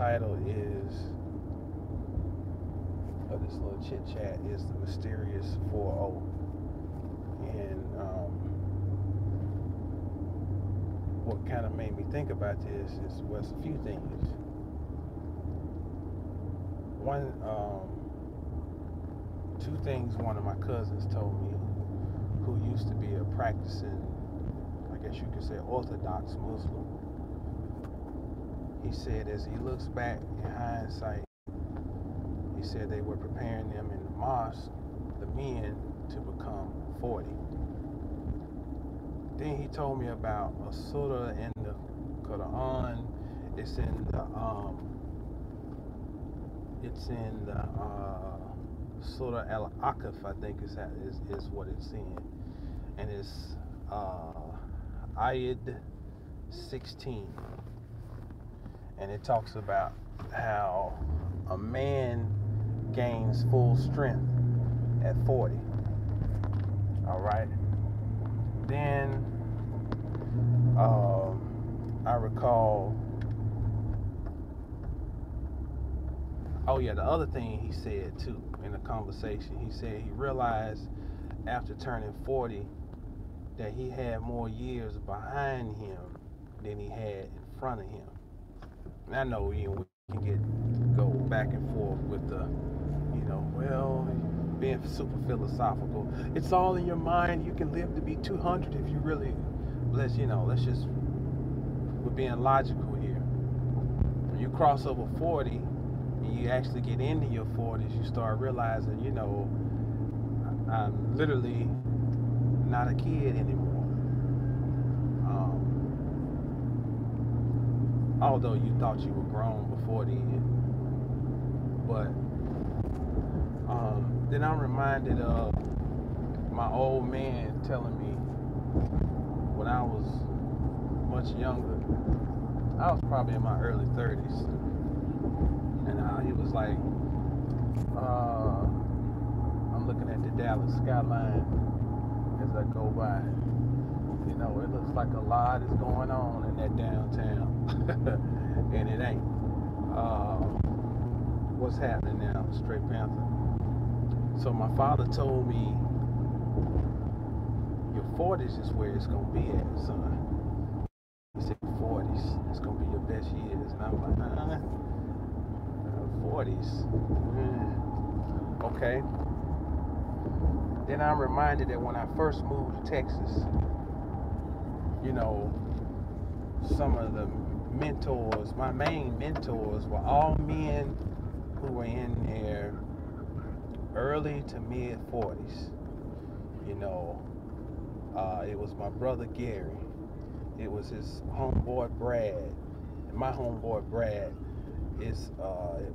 title is, for this little chit chat, is The Mysterious 4-0. And what kind of made me think about this was a few things. One, two things one of my cousins told me, who used to be a practicing, I guess you could say, Orthodox Muslim. He said as he looks back in hindsight, he said they were preparing them in the mosque, the men, to become 40. Then he told me about a surah in the Quran. It's in the Surah Al-Aqaf, I think is what it's in, and it's Ayat 16, and it talks about how a man gains full strength at 40. All right. Then I recall. Oh yeah, the other thing he said too in the conversation, he said he realized after turning 40 that he had more years behind him than he had in front of him. And I know, we can go back and forth with the, well, being super philosophical. It's all in your mind. You can live to be 200 if you really, let's just, we're being logical here. When you cross over 40, and you actually get into your 40s, you start realizing, I'm literally not a kid anymore. Although you thought you were grown before then. But then I'm reminded of my old man telling me when I was much younger, I was probably in my early 30s. And he was like, I'm looking at the Dallas skyline as I go by. It looks like a lot is going on in that downtown. And it ain't. What's happening now, Straight Panther? So my father told me, your 40s is where it's going to be at, son. He said, 40s, it's going to be your best years. And I'm like, 40s. Okay. Then I'm reminded that when I first moved to Texas, some of the mentors, my main mentors, were all men who were in their early to mid 40s. It was my brother Gary. It was his homeboy Brad. And my homeboy Brad it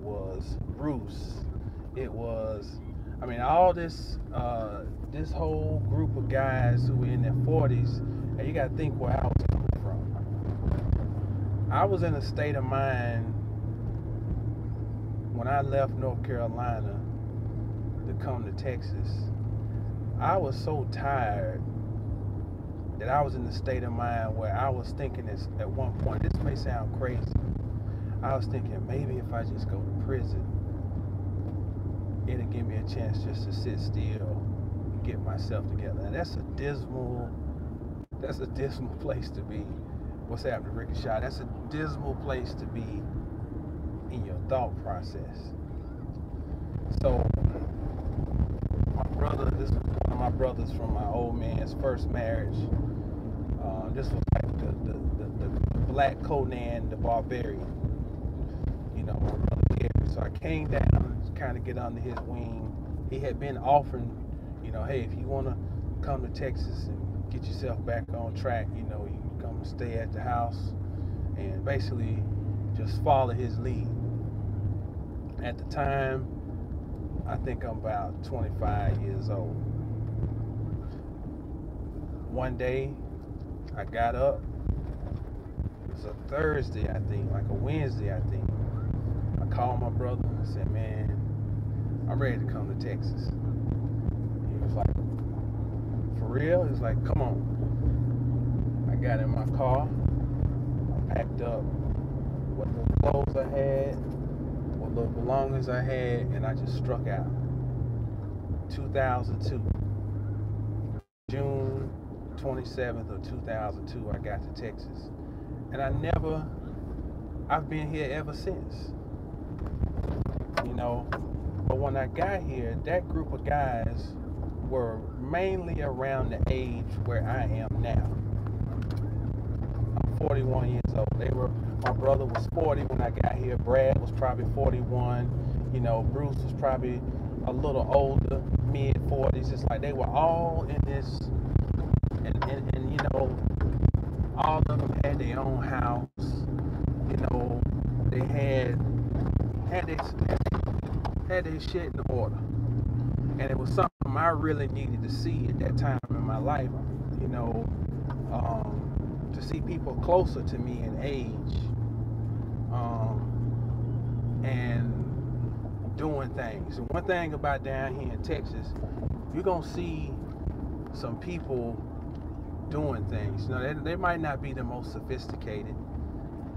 was Bruce. It was, all this whole group of guys who were in their 40s, and you got to think where I was coming from. I was in a state of mind when I left North Carolina to come to Texas. I was so tired that I was in the state of mind where I was thinking this at one point. This may sound crazy. I was thinking maybe if I just go to prison, it'll give me a chance just to sit still and get myself together. And that's a dismal place to be. What's happening, Ricochet? That's a dismal place to be in your thought process. So my brother, this was one of my brothers from my old man's first marriage. This was like the Black Conan the Barbarian. My brother Gary. So I came down to kind of get under his wing. He had been offering, hey, if you want to come to Texas and get yourself back on track, you can come and stay at the house and basically just follow his lead. At the time, I think I'm about 25 years old. One day, I got up. It was a Thursday, I think, like a Wednesday, I think. I called my brother and said, man, I'm ready to come to Texas. He was like, for real? He was like, come on. I got in my car. I packed up what little clothes I had, what little belongings I had, and I just struck out. 2002, June 27th of 2002, I got to Texas. And I've been here ever since. You know, but when I got here, that group of guys were mainly around the age where I am now. I'm 41 years old. My brother was 40 when I got here. Brad was probably 41. You know, Bruce was probably a little older, mid 40s. It's like they were all in this, and you know, all of them had their own house. You know, they had their shit in order. And it was something I really needed to see at that time in my life, you know, to see people closer to me in age, and doing things. And one thing about down here in Texas, you're going to see some people doing things. You know, they might not be the most sophisticated.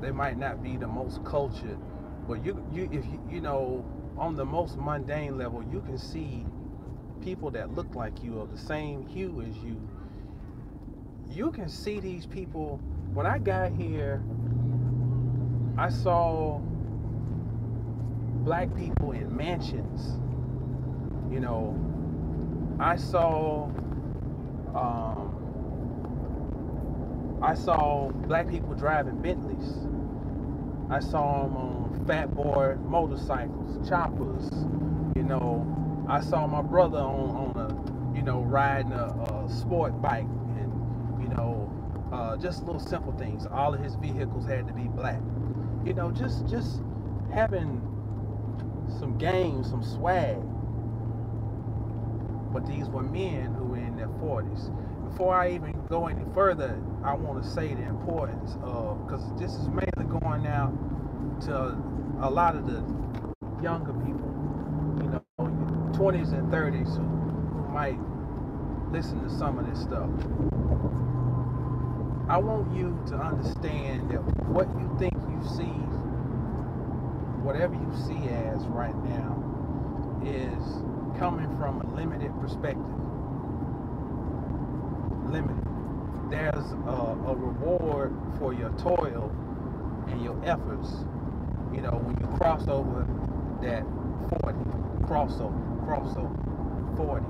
They might not be the most cultured, but if you know, on the most mundane level, you can see people that look like you, of the same hue as you. You can see these people. When I got here, I saw black people in mansions. You know, I saw black people driving Bentleys. I saw them on fat boy motorcycles, choppers. You know, I saw my brother on a, you know, riding a sport bike, and, you know, just little simple things. All of his vehicles had to be black. You know, just having some game, some swag. But these were men who were in their 40s. Before I even go any further, I want to say the importance of, because this is mainly going out to a lot of the younger people, you know, 20s and 30s who might listen to some of this stuff. I want you to understand that what you think you see, whatever you see as right now, is coming from a limited perspective. Limited. There's a reward for your toil and your efforts. You know, when you cross over that 40, crossover 40.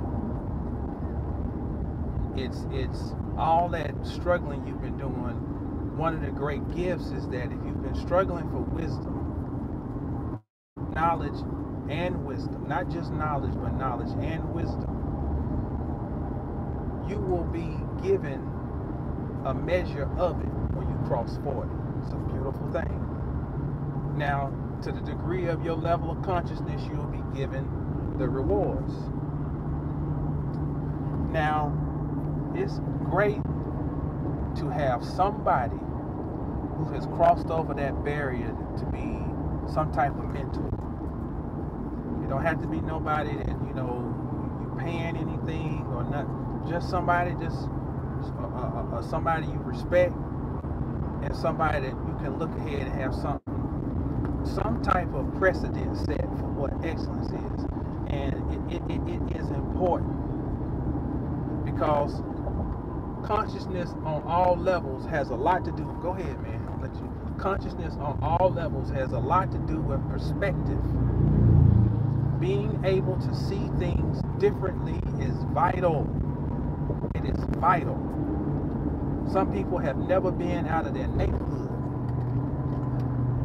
It's all that struggling you've been doing. One of the great gifts is that if you've been struggling for wisdom, knowledge and wisdom, not just knowledge, but knowledge and wisdom, you will be given a measure of it when you cross 40. It's a beautiful thing. Now, to the degree of your level of consciousness, you'll be given the rewards. Now, it's great to have somebody who has crossed over that barrier to be some type of mentor. It don't have to be nobody that, you know, you paying anything or nothing. Just somebody, somebody you respect, and somebody that you can look ahead and have some type of precedent set for what excellence is. And it is important, because consciousness on all levels has a lot to do. Go ahead, man. I'll let you. Consciousness on all levels has a lot to do with perspective. Being able to see things differently is vital. It is vital. Some people have never been out of their neighborhood.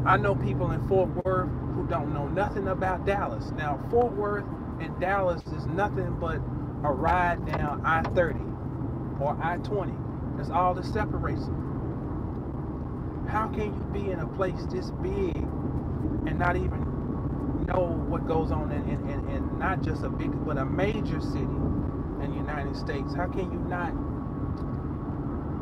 I know people in Fort Worth who don't know nothing about Dallas. Now, Fort Worth and Dallas is nothing but a ride down I-30 or I-20. That's all that separates them. How can you be in a place this big and not even know what goes on in not just a big, but a major city in the United States? How can you not?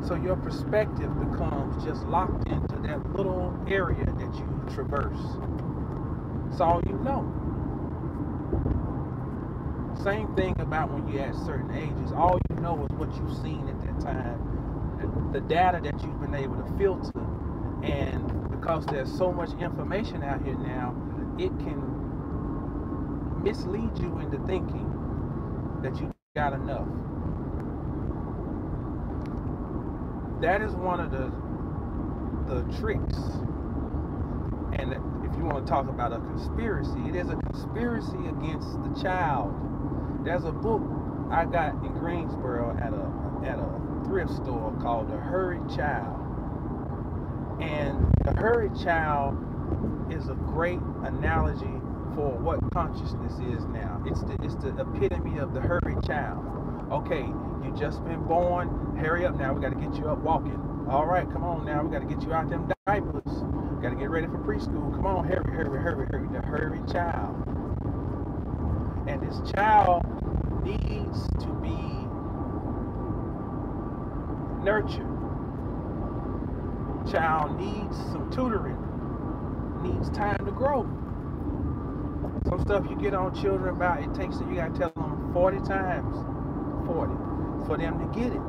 So your perspective becomes just locked into that little area that you traverse. That's all you know. Same thing about when you're at certain ages. All you know is what you've seen at that time, the data that you've been able to filter, and the because there's so much information out here now, it can mislead you into thinking that you got enough. That is one of the tricks. And if you want to talk about a conspiracy, it is a conspiracy against the child. There's a book I got in Greensboro at a thrift store called The Hurried Child. And The Hurried Child is a great analogy for what consciousness is now. It's the epitome of the hurried child. Okay, you just been born, hurry up now, we got to get you up walking. All right, come on now, we got to get you out them diapers. Got to get ready for preschool. Come on, hurry, hurry, hurry, hurry. The hurried child. And this child needs to be nurtured. Child needs some tutoring. Needs time to grow. Some stuff you get on children about, it takes, you got to tell them 40 times, 40, for them to get it.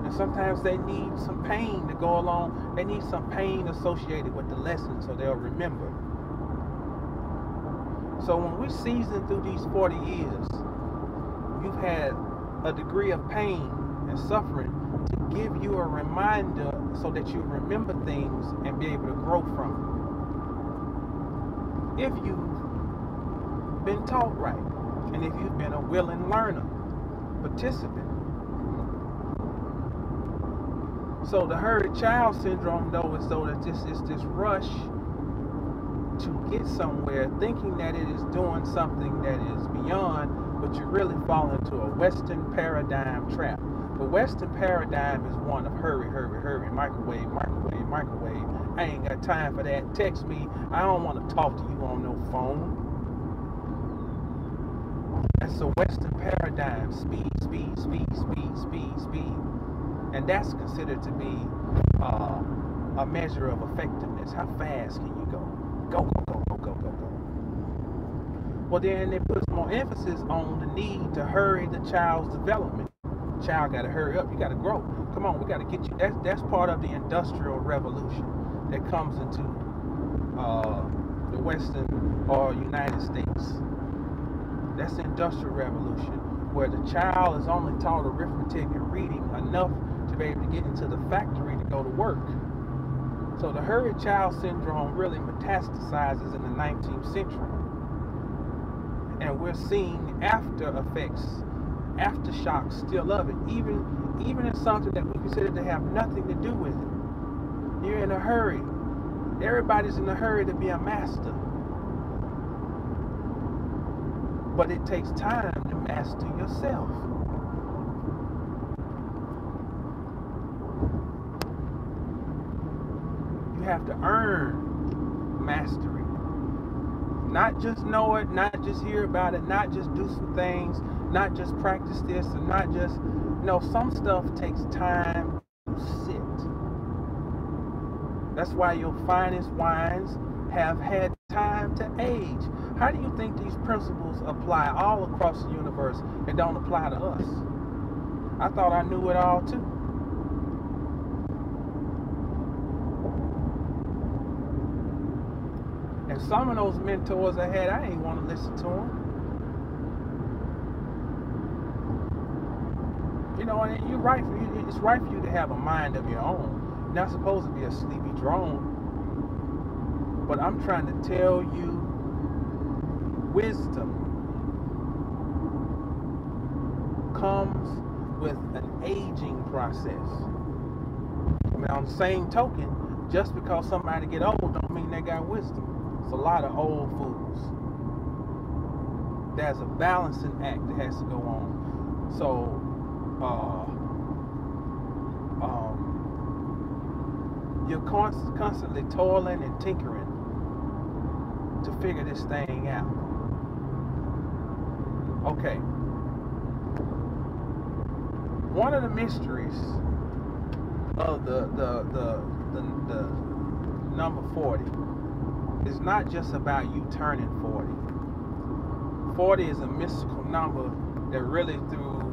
And sometimes they need some pain to go along. They need some pain associated with the lesson so they'll remember. So when we season through these 40 years, you've had a degree of pain and suffering to give you a reminder so that you remember things and be able to grow from it. If you've been taught right, and if you've been a willing learner, participant. So the hurried child syndrome, though, is though that this rush to get somewhere, thinking that it is doing something that is beyond, but you really fall into a Western paradigm trap. The Western paradigm is one of hurry, hurry, hurry, microwave, microwave, microwave. I ain't got time for that. Text me. I don't want to talk to you on no phone. That's the Western paradigm. Speed, speed, speed, speed, speed, speed. And that's considered to be a measure of effectiveness. How fast can you go? Go, go, go, go, go, go, go. Well, then it puts more emphasis on the need to hurry the child's development. Child got to hurry up. You got to grow. Come on, we got to get you. That's part of the Industrial Revolution that comes into the Western or United States. That's the Industrial Revolution, where the child is only taught arithmetic and reading enough to be able to get into the factory to go to work. So the hurried child syndrome really metastasizes in the 19th century. And we're seeing after effects, aftershocks still of it, even in something that we consider to have nothing to do with it. You're in a hurry. Everybody's in a hurry to be a master. But it takes time to master yourself. You have to earn mastery. Not just know it, not just hear about it, not just do some things, not just practice this, and not just, some stuff takes time to sit. That's why your finest wines have had time to age. How do you think these principles apply all across the universe and don't apply to us? I thought I knew it all too. And some of those mentors I had, I ain't want to listen to them. And you're right. It's right for you to have a mind of your own. You're not supposed to be a sleepy drone. But I'm trying to tell you, wisdom comes with an aging process. On the same token, just because somebody get old don't mean they got wisdom. It's a lot of old fools. There's a balancing act that has to go on. So, you're constantly toiling and tinkering to figure this thing out. Okay. One of the mysteries of the number 40 is not just about you turning 40. 40 is a mystical number that really, through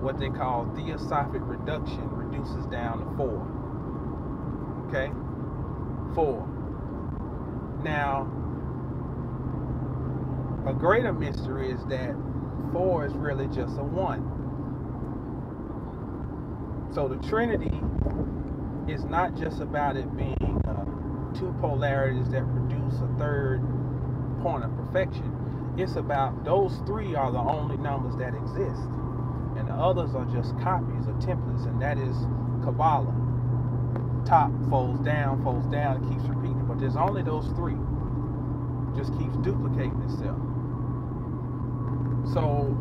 what they call theosophic reduction, reduces down to 4. Okay? 4. Now, a greater mystery is that 4 is really just a 1. So the Trinity is not just about it being two polarities that produce a third point of perfection. It's about those 3 are the only numbers that exist, and the others are just copies or templates, and that is Kabbalah. Top folds down, it keeps repeating, but there's only those 3. Just keeps duplicating itself. So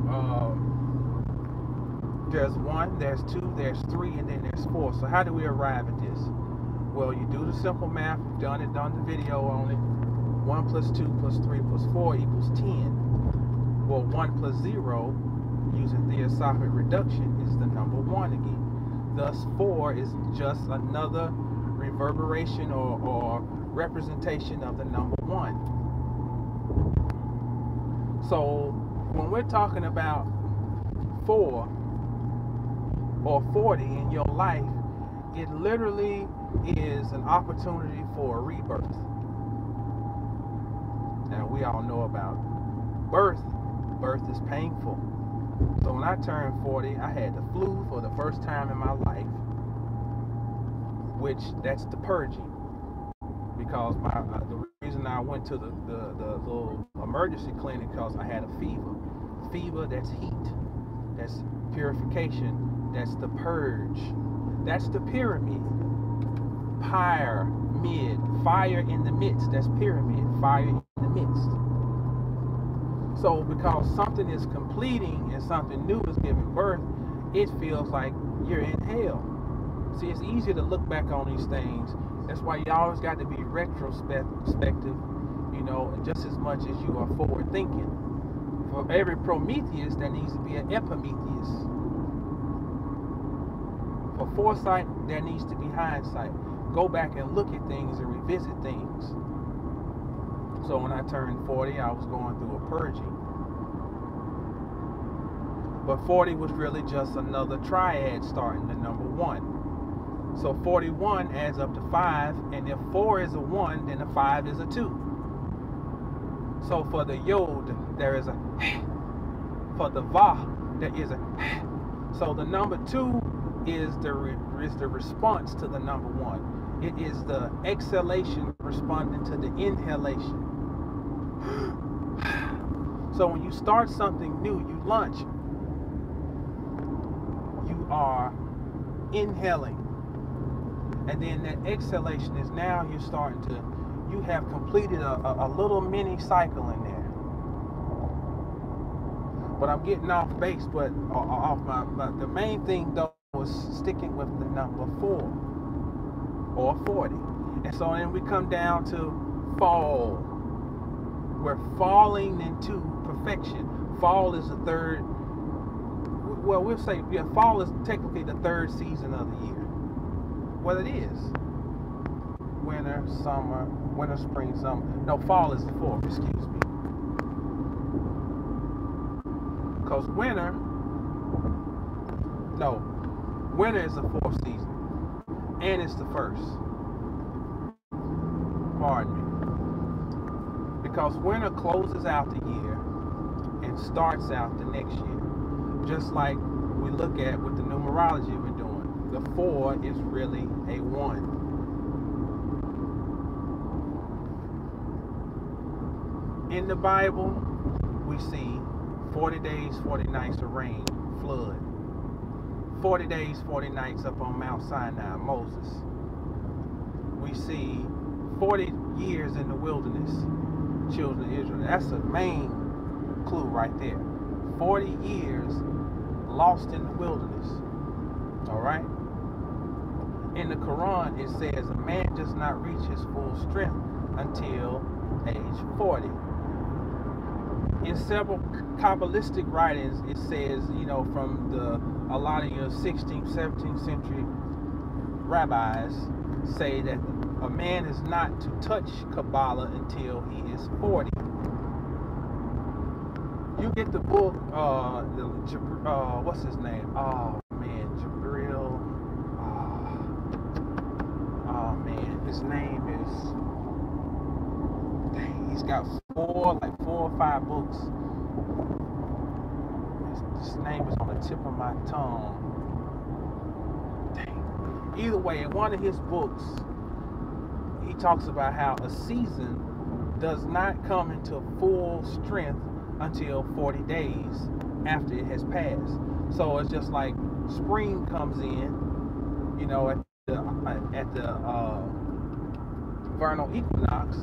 there's 1, there's 2, there's 3, and then there's 4. So how do we arrive at this? Well, you do the simple math. You've done the video on it. 1 plus 2 plus 3 plus 4 equals 10. Well, 1 plus 0, using theosophic reduction, is the number 1 again. Thus, 4 is just another reverberation or representation of the number 1. So, when we're talking about 4 or 40 in your life, it literally is an opportunity for a rebirth. Now, we all know about birth. Birth is painful. So when I turned 40, I had the flu for the first time in my life, which that's the purging. Because the reason I went to the little emergency clinic, because I had a fever. Fever, that's heat. That's purification. That's the purge. That's the pyramid. Pyramid. Fire in the midst. That's pyramid. Fire in the midst. So because something is completing and something new is giving birth, it feels like you're in hell. See, it's easier to look back on these things. That's why you always got to be retrospective, you know, just as much as you are forward thinking. For every Prometheus, there needs to be an Epimetheus. For foresight, there needs to be hindsight. Go back and look at things and revisit things. So when I turned 40, I was going through a purging. But 40 was really just another triad starting the number 1. So 41 adds up to 5, and if 4 is a 1, then a 5 is a 2. So for the Yod, there is a for the Va, there is a so the number 2 is the response to the number 1. It is the exhalation responding to the inhalation. So when you start something new, you launch, you are inhaling. And then that exhalation is now you're starting to, you have completed a little mini cycle in there. But I'm getting off base, but off the main thing though was sticking with the number 4 or 40. And so then we come down to fall. We're falling into perfection. Fall is the third, well, we'll say, yeah, fall is technically the 3rd season of the year. Well, it is. Winter, summer, winter, spring, summer. No, fall is the 4th, excuse me. Because winter is the 4th season. And it's the 1st. Pardon me. Because winter closes out the year and starts out the next year. Just like we look at with the numerology we're doing. The 4 is really a 1. In the Bible, we see 40 days, 40 nights of rain, flood. 40 days, 40 nights up on Mount Sinai, Moses. We see 40 years in the wilderness, children of Israel. That's the main clue right there. 40 years lost in the wilderness. All right? In the Quran, it says a man does not reach his full strength until age 40. In several Kabbalistic writings, it says, you know, from a lot of your 16th, 17th century rabbis say that a man is not to touch Kabbalah until he is 40. You get the book, what's his name? Oh man, Jabril. Oh man, His name is, dang, he's got four or five books. His name is on the tip of my tongue. Dang. Either way, in one of his books, he talks about how a season does not come into full strength until 40 days after it has passed. So it's just like spring comes in, you know, at the vernal equinox,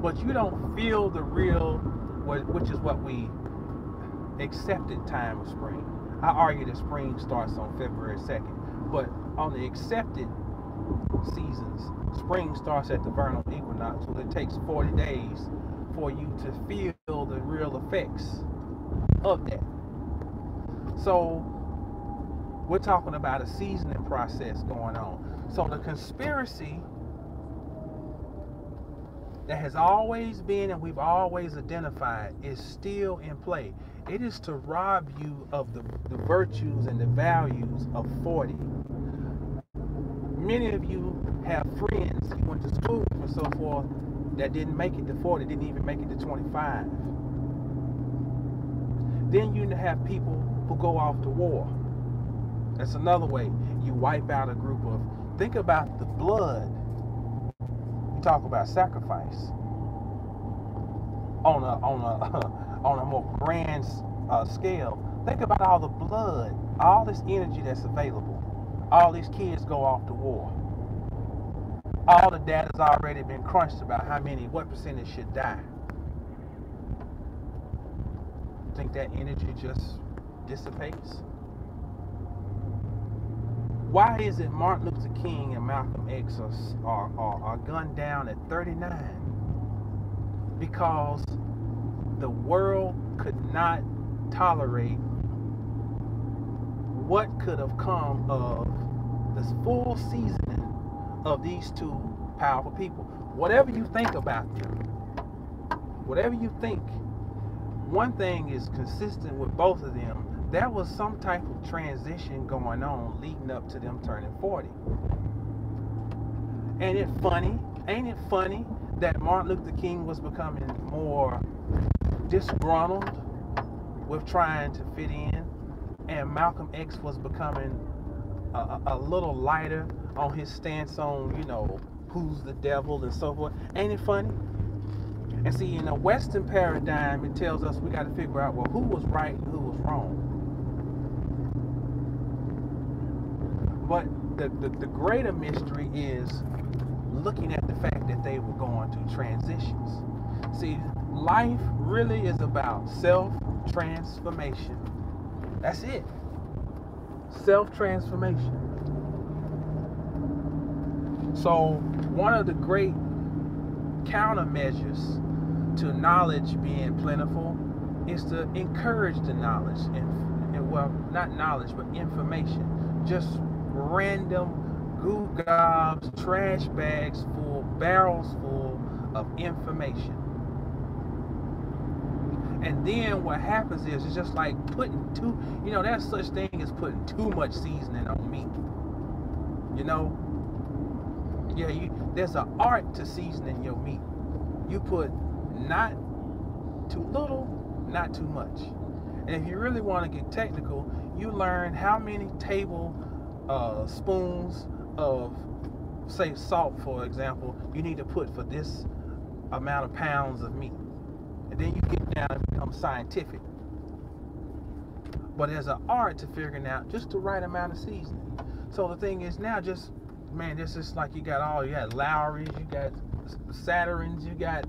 but you don't feel the real, which is what we accepted time of spring. I argue that spring starts on February 2nd, but on the accepted seasons, spring starts at the vernal equinox, so it takes 40 days for you to feel the real effects of that. So we're talking about a seasoning process going on. So the conspiracy that has always been and we've always identified is still in play. It is to rob you of the virtues and the values of 40. Many of you have friends you went to school with and so forth that didn't make it to 40, didn't even make it to 25. Then you have people who go off to war. That's another way you wipe out a group of, think about the blood. You talk about sacrifice on a more grand scale. Think about all the blood, all this energy that's available. All these kids go off to war. All the data's already been crunched about what percentage should die. Think that energy just dissipates? Why is it Martin Luther King and Malcolm X are gunned down at 39? Because the world could not tolerate what could have come of this full seasoning of these two powerful people. Whatever you think about them, whatever you think, one thing is consistent with both of them. There was some type of transition going on leading up to them turning 40. Ain't it funny that Martin Luther King was becoming more disgruntled with trying to fit in, and Malcolm X was becoming a little lighter on his stance on, who's the devil and so forth? Ain't it funny? And see, in a Western paradigm, it tells us we got to figure out, well, who was right and who was wrong. But the greater mystery is looking at the fact that they were going through transitions. See, life really is about self-transformation. That's it. Self-transformation. So one of the great countermeasures to knowledge being plentiful is to encourage the knowledge and well, not knowledge, but information. Just random goo gobs, trash bags full, barrels full of information. And then what happens is it's just like putting there's such thing as putting too much seasoning on meat. There's an art to seasoning your meat. You put not too little, not too much. And if you really want to get technical, you learn how many tablespoons of, say, salt, for example, you need to put for this amount of pounds of meat. And then you get down and become scientific. But there's an art to figuring out just the right amount of seasoning. So the thing is now this is like you got Lowry's, you got Saturn's, you got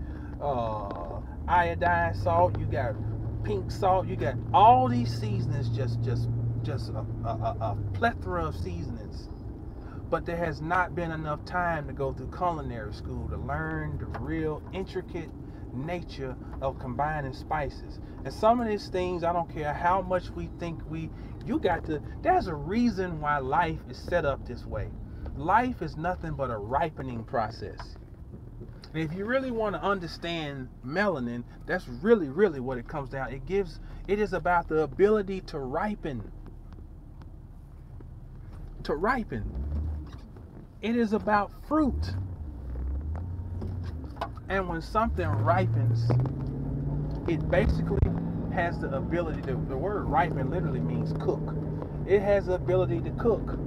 iodine salt, you got pink salt, you got all these seasonings, just a plethora of seasonings. But there has not been enough time to go through culinary school to learn the real intricate nature of combining spices. And some of these things, I don't care how much we think there's a reason why life is set up this way. Life is nothing but a ripening process. And if you really want to understand melanin, that's really, really what it comes down. It is about the ability to ripen. To ripen. It is about fruit. And when something ripens, it basically has the ability to, the word ripen literally means cook. It has the ability to cook.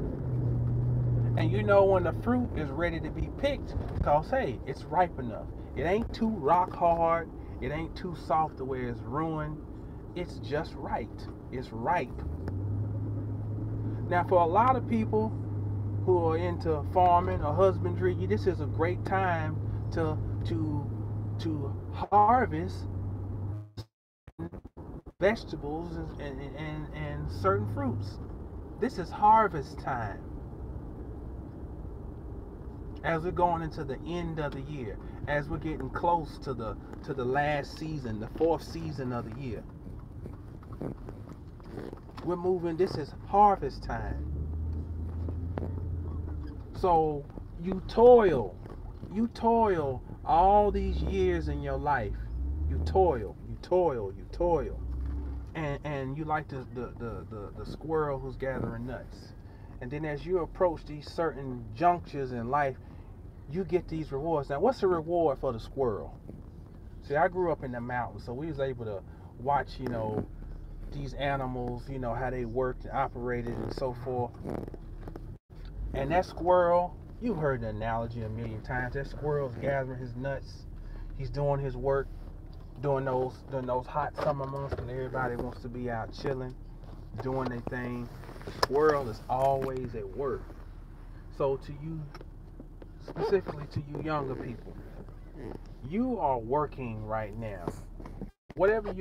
And you know when the fruit is ready to be picked, because hey, it's ripe enough. It ain't too rock hard. It ain't too soft to where it's ruined. It's just right. It's ripe. Now for a lot of people who are into farming or husbandry, this is a great time to harvest vegetables and certain fruits. This is harvest time. As we're going into the end of the year, as we're getting close to the last season, the fourth season of the year, we're moving. This is harvest time. So you toil all these years in your life. You toil, and you like the squirrel who's gathering nuts. And then as you approach these certain junctures in life, you get these rewards. Now, what's the reward for the squirrel? See, I grew up in the mountains, so we was able to watch, these animals, how they worked and operated and so forth. And that squirrel, you've heard the analogy a million times. That squirrel's gathering his nuts. He's doing his work during those hot summer months when everybody wants to be out chilling, doing their thing. The squirrel is always at work. So to you, specifically to you younger people, you are working right now. Whatever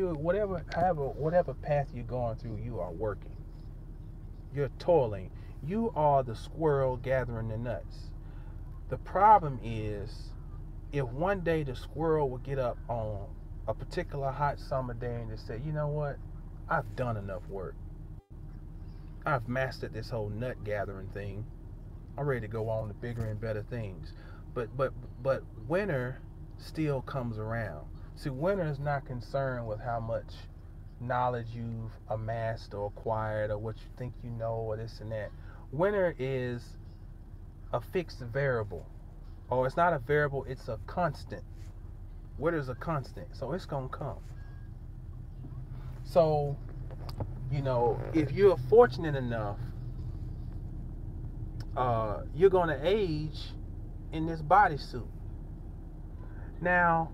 path you're going through, you are working. You're toiling. You are the squirrel gathering the nuts. The problem is, if one day the squirrel will get up on a particular hot summer day and just say, you know what, I've done enough work. I've mastered this whole nut gathering thing. I'm ready to go on to bigger and better things. But winter still comes around. See, winter is not concerned with how much knowledge you've amassed or acquired or what you think you know or this and that. Winter is a fixed variable. Or it's not a variable, it's a constant. Winter's a constant, so it's gonna come. So, if you're fortunate enough, you're gonna age in this bodysuit. Now,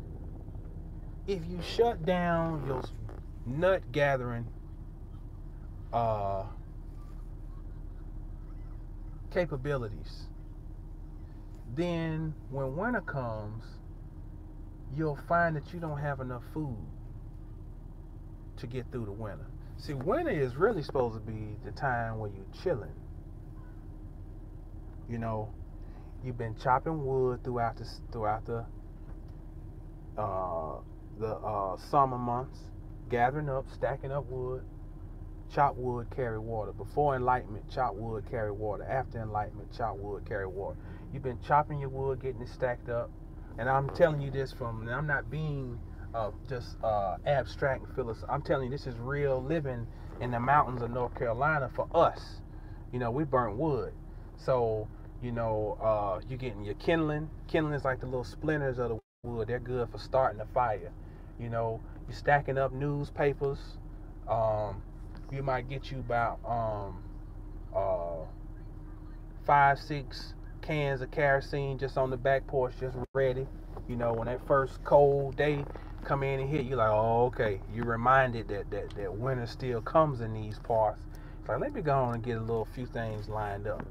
if you shut down your nut gathering capabilities, then when winter comes, you'll find that you don't have enough food to get through the winter. See, winter is really supposed to be the time where you're chilling. You've been chopping wood throughout the summer months, gathering up, stacking up wood. Chop wood, carry water. Before enlightenment, chop wood, carry water. After enlightenment, chop wood, carry water. You've been chopping your wood, getting it stacked up. And I'm telling you this and I'm not being just abstract and philosophical. I'm telling you this is real living in the mountains of North Carolina for us. We burnt wood. So, you're getting your kindling. Kindling is like the little splinters of the wood. They're good for starting a fire. You're stacking up newspapers. You might get you about 5-6 cans of kerosene just on the back porch, just ready. When that first cold day come in and hit, you're like, oh, okay. You're reminded that winter still comes in these parts. It's like, let me go on and get a few things lined up.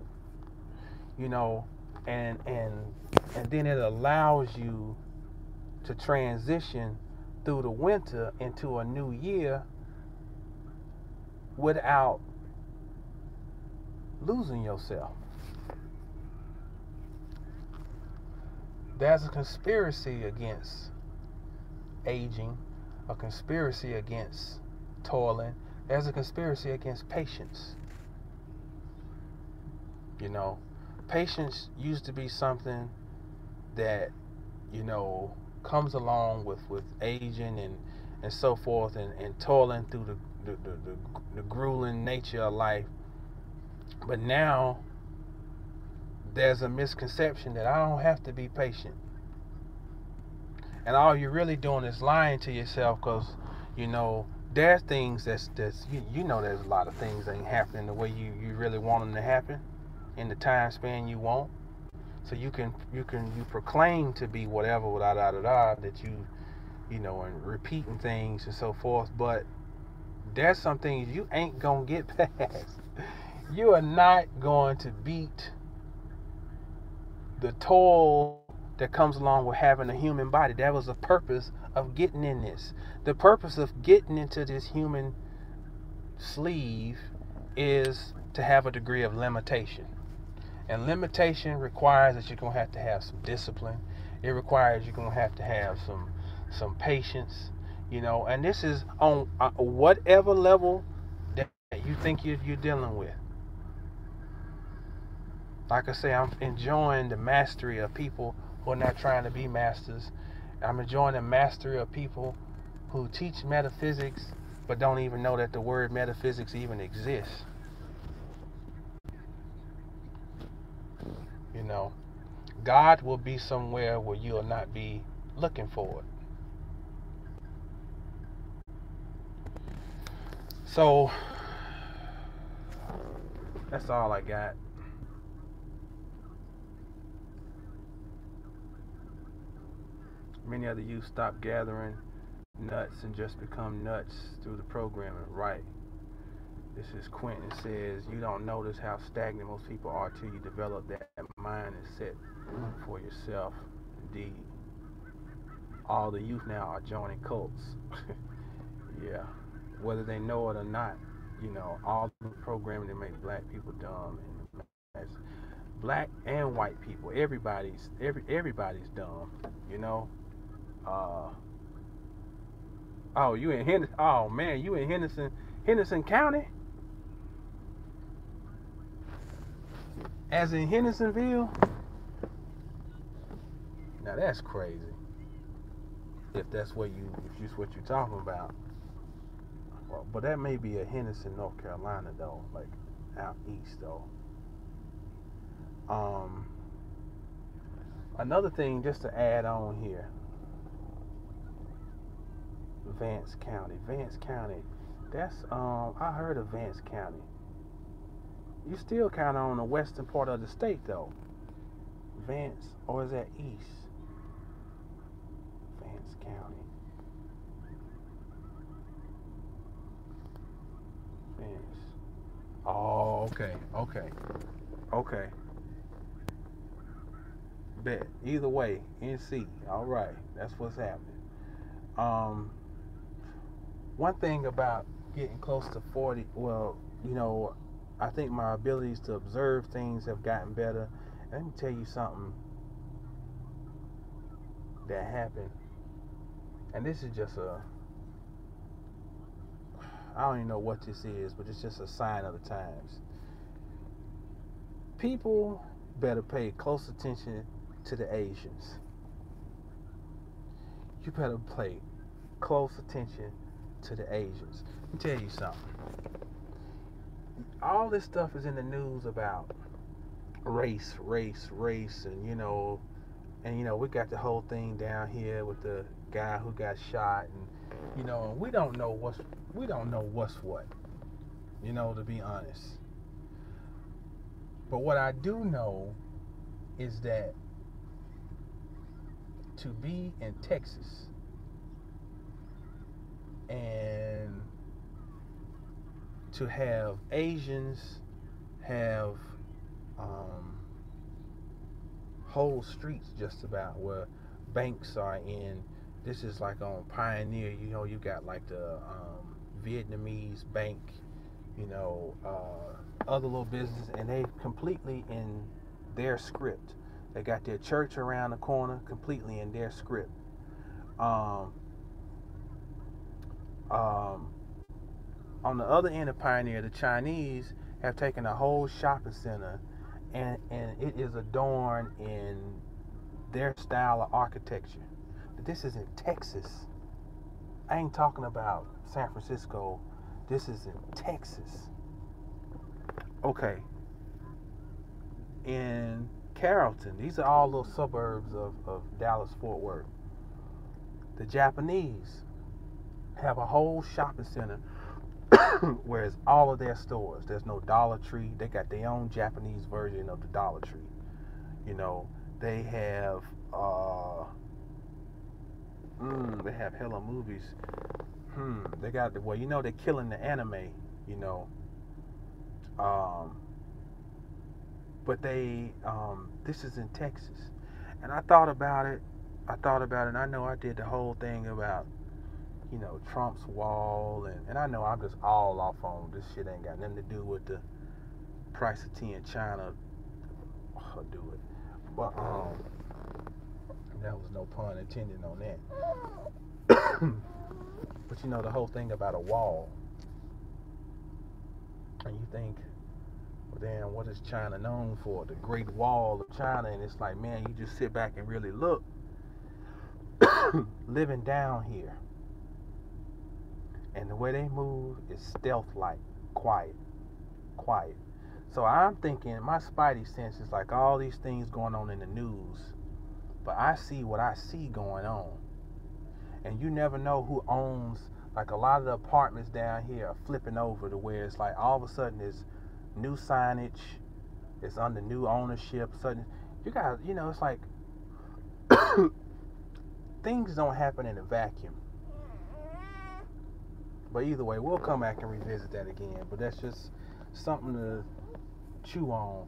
And then it allows you to transition through the winter into a new year without losing yourself. There's a conspiracy against aging, a conspiracy against toiling. There's a conspiracy against patience. Patience used to be something that, comes along with aging and so forth and toiling through the grueling nature of life. But now there's a misconception that I don't have to be patient. And all you're really doing is lying to yourself, because you know there's things that's you know there's a lot of things that ain't happening the way you really want them to happen in the time span you want. So you proclaim to be whatever that you know, and repeating things and so forth, but there's some things you ain't gonna get past. You are not going to beat the toil that comes along with having a human body. That was the purpose of getting in this. The purpose of getting into this human sleeve is to have a degree of limitation. And limitation requires that you're going to have some discipline. It requires you're going to have some patience, you know. And this is on whatever level that you think you're dealing with. Like I say, I'm enjoying the mastery of people who are not trying to be masters. I'm enjoying the mastery of people who teach metaphysics but don't even know that the word metaphysics even exists. You know, God will be somewhere where you'll not be looking for it. So that's all I got. Many other youth stop gathering nuts and just become nuts through the programming. Right. This is Quentin. Says you don't notice how stagnant most people are till you develop that mind and set for yourself. Indeed. All the youth now are joining cults. Yeah. Whether they know it or not, you know, all the programming that make black people dumb, and black and white people, everybody's dumb, you know. Uh, oh, you in Henderson? Oh man, you in Henderson County, as in Hendersonville? Now that's crazy. If that's what you're talking about. Well, but that may be a Henderson, North Carolina though, like out east though. Um, Another thing just to add on here, Vance County. Vance County. That's I heard of Vance County. You still kind of on the western part of the state though. Vance, or is that east? Vance County. Vance. Oh, okay, okay, okay. Bet. Either way, NC. All right, that's what's happening. Um, One thing about getting close to 40, well, you know, I think my abilities to observe things have gotten better. Let me tell you something that happened, and this is just I don't even know what this is, but it's just a sign of the times. People better pay close attention to the Asians. You better pay close attention to the Asians. Let me tell you something. All this stuff is in the news about race, and you know we got the whole thing down here with the guy who got shot, and you know we don't know what's what, you know, to be honest. But what I do know is that to be in Texas and to have Asians have um, whole streets just about where banks are in. This is like on Pioneer, you know, you got like the Vietnamese bank, you know, other little business, and they completely in their script. They got their church around the corner, completely in their script. Um, um, on the other end of Pioneer, the Chinese have taken a whole shopping center, and it is adorned in their style of architecture. But this is in Texas. I ain't talking about San Francisco. This is in Texas. Okay. In Carrollton, these are all little suburbs of Dallas Fort Worth. The Japanese have a whole shopping center where it's all of their stores. There's no Dollar Tree. They got their own Japanese version of the Dollar Tree. You know, they have they have hella movies. They got the, well, you know, they're killing the anime. You know, but they this is in Texas, and I thought about it. And I know I did the whole thing about, you know, Trump's wall, and I know I'm just all off on this shit. Ain't got nothing to do with the price of tea in China. I'll do it, but that was no pun intended on that. But you know, the whole thing about a wall, and you think, well, then what is China known for? The Great Wall of China. And it's like, man, you just sit back and really look. Living down here, and the way they move is stealth-like, quiet. So I'm thinking, my spidey sense is like all these things going on in the news, but I see what I see going on. And you never know who owns, like a lot of the apartments down here are flipping over to where it's like all of a sudden there's new signage, it's under new ownership. Sudden, you got, you know, it's like things don't happen in a vacuum. But either way, we'll come back and revisit that again. But that's just something to chew on,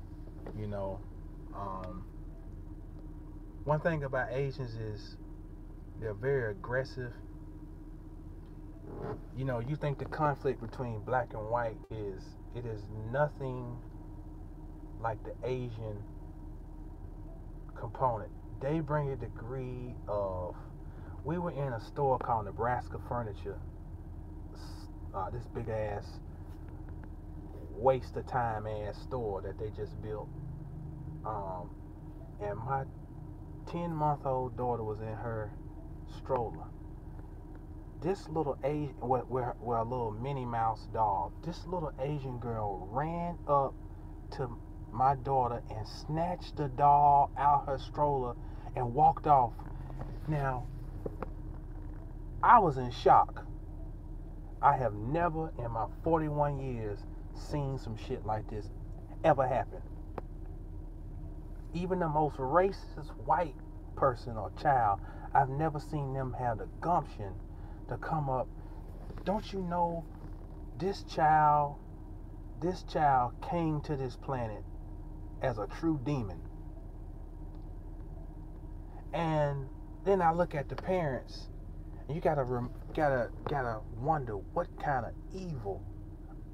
you know. One thing about Asians is they're very aggressive. You know, you think the conflict between black and white is nothing like the Asian component. They bring a degree of, we were in a store called Nebraska Furniture, this big ass waste of time ass store that they just built, and my 10-month-old daughter was in her stroller. This little Asian, we're a little Minnie Mouse doll. This little Asian girl ran up to my daughter and snatched the doll out her stroller and walked off. Now, I was in shock. I have never in my 41 years seen some shit like this ever happen. Even the most racist white person or child, I've never seen them have the gumption to come up. Don't you know this child came to this planet as a true demon? And then I look at the parents, and you gotta wonder what kind of evil.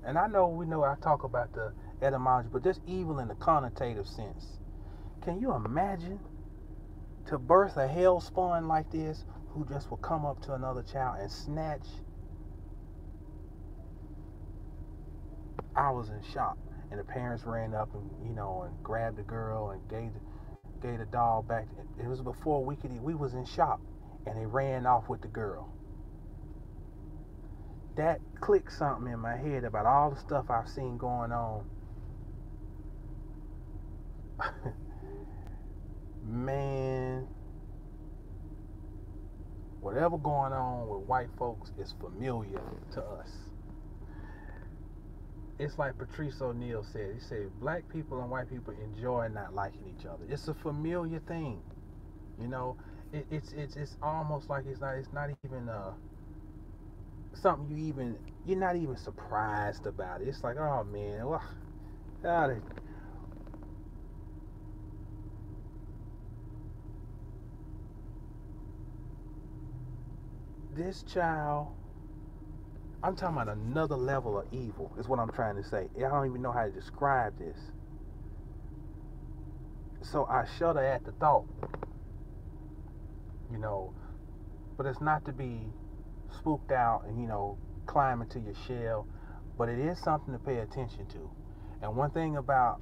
And I know I talk about the etymology, but this evil in the connotative sense. Can you imagine to birth a hell spawn like this, who just will come up to another child and snatch? I was in shock, and the parents ran up and and grabbed the girl and gave the doll back. It was before we was in shock, and they ran off with the girl. That clicked something in my head about all the stuff I've seen going on. Man, whatever going on with white folks is familiar to us. It's like Patrice O'Neal said. He said black people and white people enjoy not liking each other. It's a familiar thing. It's almost like it's not even something you're not even surprised about it. It's like, oh man, well, this child, I'm talking about another level of evil, is what I'm trying to say. I don't even know how to describe this. So I shudder at the thought, but it's not to be spooked out and, climb into your shell, but it is something to pay attention to. And one thing about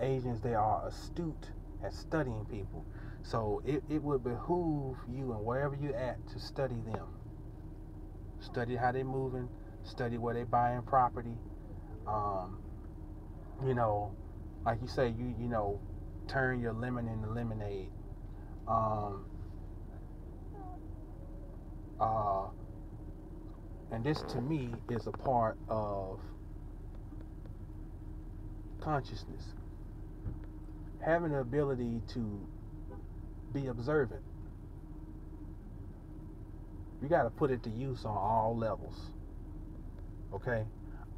Asians, they are astute at studying people. So it would behoove you and wherever you're at to study them. Study how they're moving, study where they're buying property. Like you say, you turn your lemon into lemonade. Uh, and this to me is a part of consciousness. Having the ability to be observant. You got to put it to use on all levels. Okay?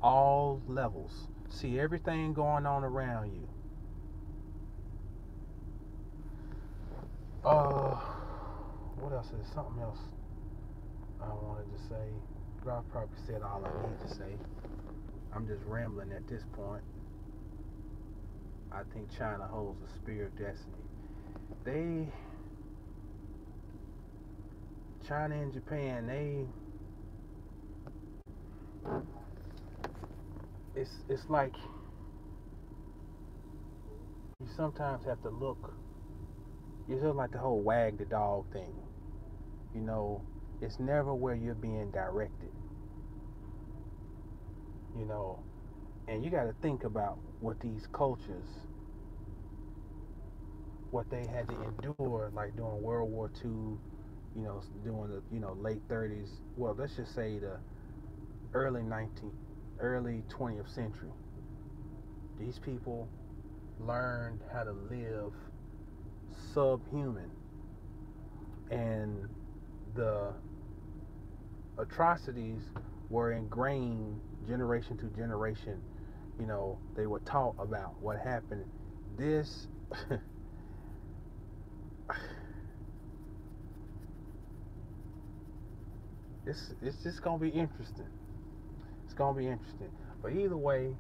All levels. See everything going on around you. What else is something else I wanted to say? But I probably said all I need to say. I'm just rambling at this point. I think China holds a spear of destiny. China and Japan, it's like you sometimes have to look. It's just like the whole wag the dog thing. You know, it's never where you're being directed. You know, and you got to think about what these cultures, what they had to endure, like during World War II. You know, during the late 30s. Well, let's just say the early 20th century. These people learned how to live subhuman, and the atrocities were ingrained generation to generation. You know, they were taught about what happened. This it's just gonna be interesting. It's gonna be interesting. But either way,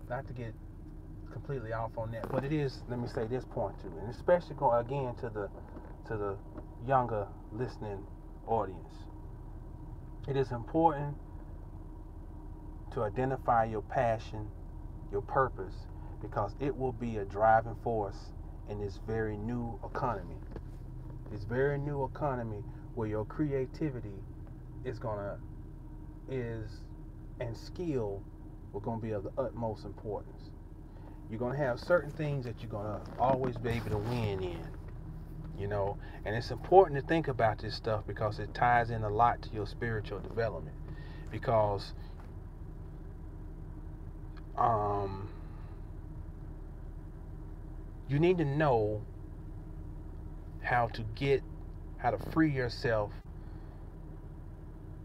not to get completely off on that, but it is. Let me say this point too, and especially going again to the younger listening audience. It is important to identify your passion, your purpose, because it will be a driving force in this very new economy. This very new economy where your creativity and skill are gonna be of the utmost importance. You're gonna have certain things that you're gonna always be able to win in, you know. And it's important to think about this stuff because it ties in a lot to your spiritual development. Because you need to know how to free yourself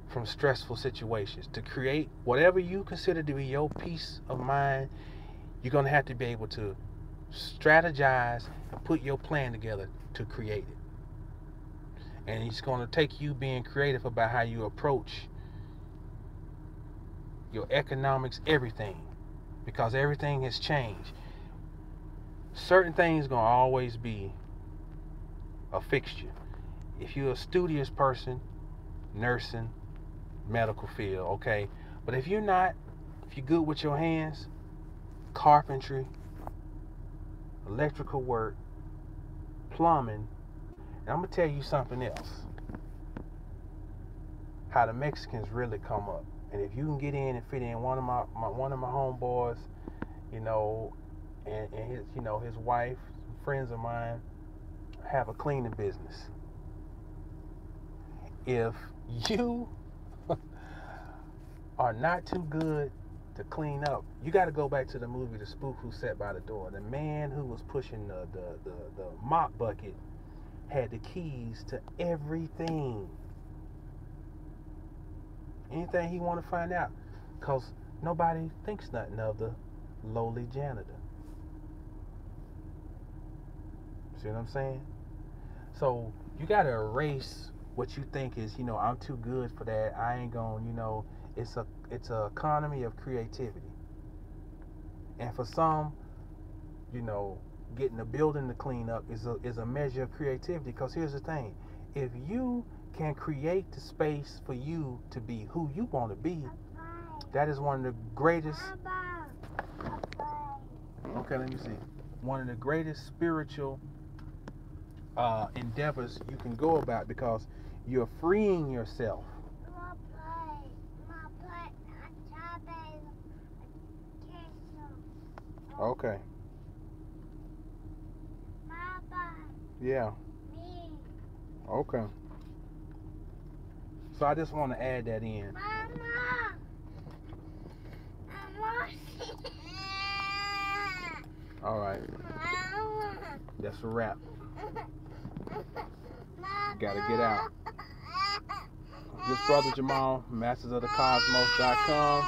from stressful situations, to create whatever you consider to be your peace of mind. You're going to have to be able to strategize and put your plan together to create it. And it's going to take you being creative about how you approach your economics, everything, because everything has changed. Certain things going to always be a fixture. If you're a studious person, nursing, medical field, okay. But if you're not, if you're good with your hands, carpentry, electrical work, plumbing, and I'm gonna tell you something else. How the Mexicans really come up, and if you can get in and fit in, one of my homeboys, you know, and his wife, friends of mine, have a cleaning business. If you are not too good to clean up, you got to go back to the movie The Spook Who Sat by the Door. The man who was pushing the mop bucket had the keys to everything. Anything he want to find out, because nobody thinks nothing of the lowly janitor. See what I'm saying? So you got to erase what you think is, I'm too good for that. I ain't gonna, it's a economy of creativity. And for some, getting a building to clean up is a measure of creativity. Because here's the thing: if you can create the space for you to be who you want to be, that is one of the greatest. Okay, let me see. One of the greatest spiritual endeavors you can go about, because you're freeing yourself. Okay. Yeah. Okay. So I just want to add that in. All right. That's a wrap. Gotta get out. This brother Jamal, mastersofthecosmos.com,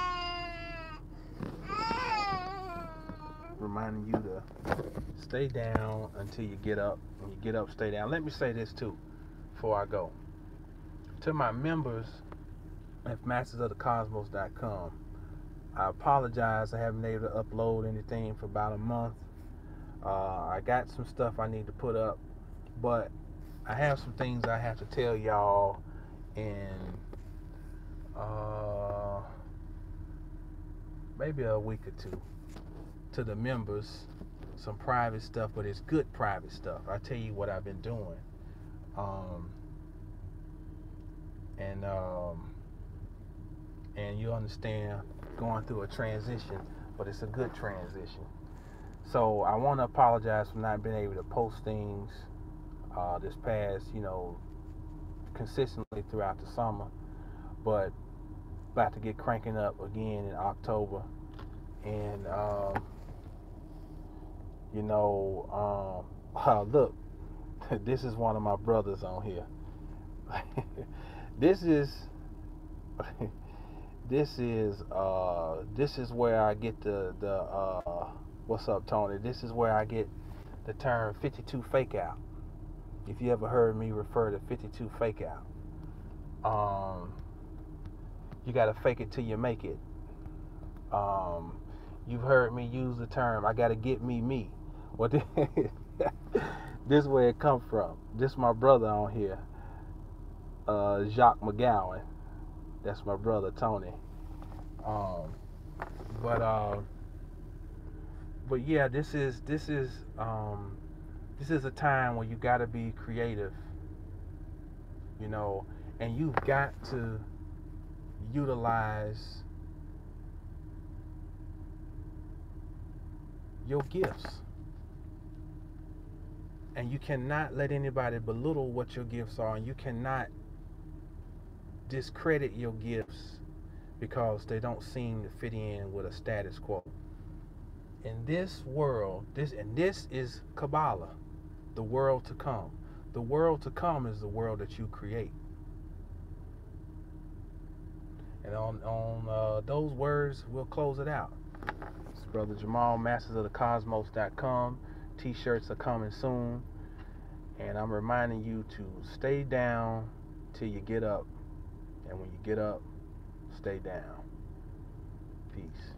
reminding you to stay down until you get up. When you get up, stay down. Let me say this too before I go. To my members at mastersofthecosmos.com, I apologize. I haven't been able to upload anything for about a month. I got some stuff I need to put up, but I have some things I have to tell y'all in maybe a week or two. To the members, some private stuff, but it's good private stuff. I tell you what I've been doing, and you understand, going through a transition, but it's a good transition. So I want to apologize for not being able to post things this past, consistently throughout the summer, but about to get cranking up again in October. And look, this is one of my brothers on here. This is where I get the what's up, Tony? This is where I get the term 52 fake out. If you ever heard me refer to 52 fake out, you gotta fake it till you make it. You've heard me use the term, I gotta get me. Well, this is where it come from. This is my brother on here, Jacques McGowan. That's my brother Tony. But yeah, this is a time where you gotta be creative, and you've got to utilize your gifts. And you cannot let anybody belittle what your gifts are, and you cannot discredit your gifts because they don't seem to fit in with a status quo. In this world, this is Kabbalah, the world to come. The world to come is the world that you create. And on those words, we'll close it out. It's Brother Jamal, mastersofthecosmos.com. T-shirts are coming soon. And I'm reminding you to stay down till you get up. And when you get up, stay down. Peace.